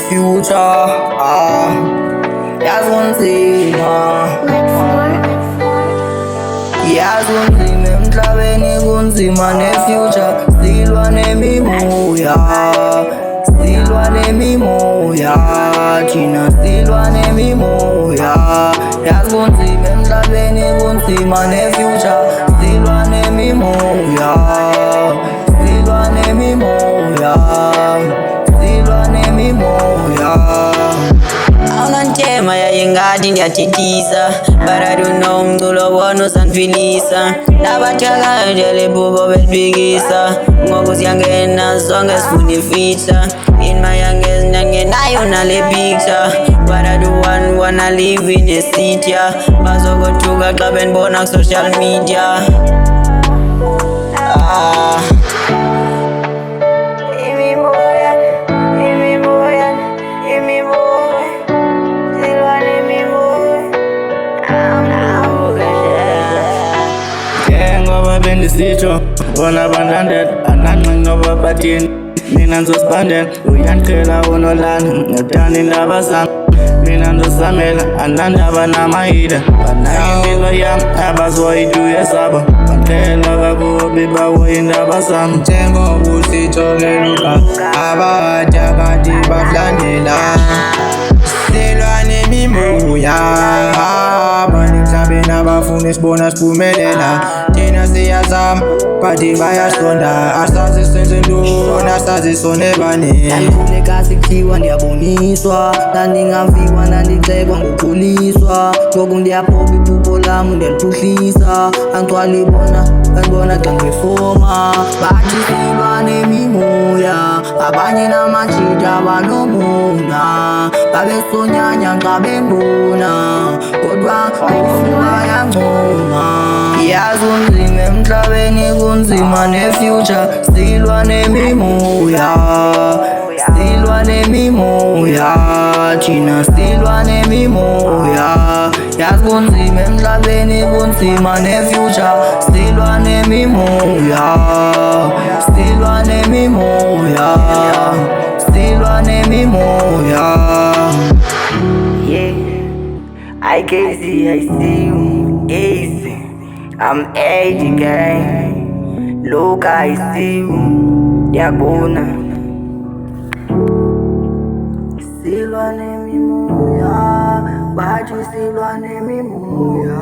future. Yazi kunzima, yazi kunzima emhlabeni kunzima ne-future. Silwa nemimoya, silwa nemimoya, thina silwa nemimoya. Yazi kunzima emhlabeni kunzima ne-future. Silwa nemimoya, silwa nemimoya, silwa nemimoya. Aunantema yayingadi ndiyathetisa, but I don't know umculo wona usandifilisa. Nabathakayo libubo belibhikisa, ngoku siyangena sonke sifuna ifeature. In my youngest nangenayo nale picture, but I don't wanna live in a city. Bazokothuka xa bendibona ku-social media. Ngoba bendisitsho bona bandandela ananqi ngoba bathini mina ndizosibandela uyandiqhela unolana ngethanda iindaba zam mina ndizamela andandaba namayila banayo impilo yam abazoyiduye zabo bandlela kakubi bawo iindaba zam njengoba usitshokeluka abatyakati bakulandela silwa nemimoya emhlabeni abafuna isibona siphumelela thina siyazama but bayasonda asazi senze ntoni asazi sonebani. Ndandikhuleka sikuthiwa ndiyaboniswa ndandingaviwa ndandicekwa ngokhuliswa ngoku ndiyaphoba iphupho lam ndiyaliphuhlisa angcwalibona bandibona xa ngifoma bathi silwa nemimoya abanye namajita abanomona babesonyanya xa bembona kodwa ngokufa yancoma. Yazi kunzima emhlabeni kunzima ne-future. Silwa nemimoya, silwa nemimoya, thina silwa nemimoya. Yazi kunzima emhlabeni kunzima ne-future. Silwa nemimoya, silwa nemimoya, silwa nemimoya. I can see, I see you, easy. I'm 80 gang. Look, I see you, Diabona. Silwa nemimoya, bathi silwa nemimoya.